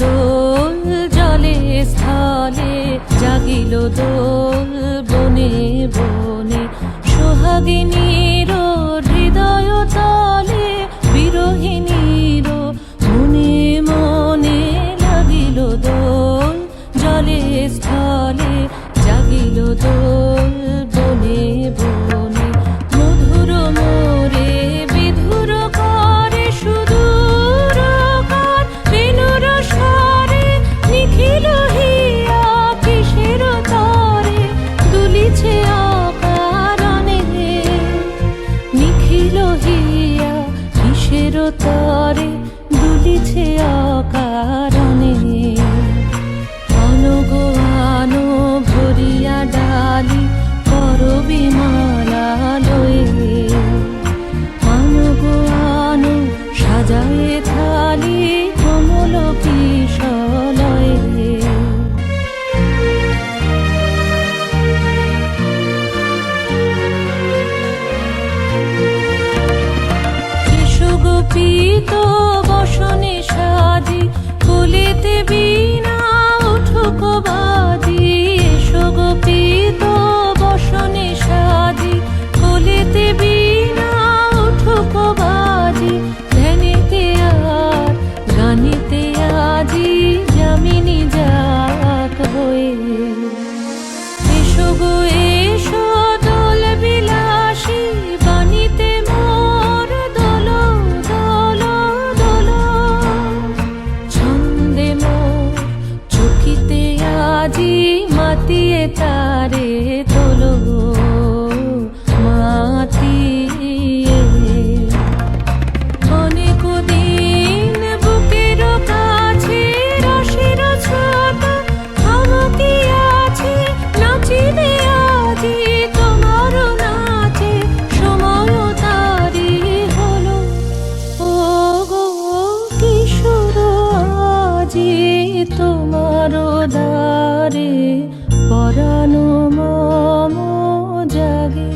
দোল জলে স্থলে, জাগিল দোল বনে বনে, সোহাগিনীর হৃদয় তলে, বিরহিণীর মনে মনে লাগিল দোল জলে স্থলে, জাগিল দোল বনে বনে। মধুর মোরে বিধুর করে সুদূর কার, বেণুর স্বরে নিখিল হিয়া কিসের তরে, দুলিছে অকারণে নিখিল হিয়া কিসের তরে, দুলিছে অকারণে। অনগো আনো ভরিয়া ডালি করবি মালা লয়ে, আনগো আনো সাজায়ে থালি কমল কিশলয়ে। এসো গোপীত বসনে সাজি, কোলেতে বীণা উঠুক বাজি। এসো গোপীত বসনে সাজি, কোলেতে বীণা উঠুক বাজি। ধ্যানেতে আর গানেতে আজি যামিনী যাক হয়ে। এসো গো এসো দোল বিলাসী, বাণীতে মোর দোল দোল দোল। ছন্দে মোর চকিতে আজি মাতিয়ে তারে তোলো মাতিয়ে। অনেক দিন বুকের কাছে রসের ছোট থমকি আছে, নাচিবে আজি তোমার নাচে সময় তারি হলো। ও গো কিশোর আজি তোমার দ্বারে, পরাণ মম জাগে।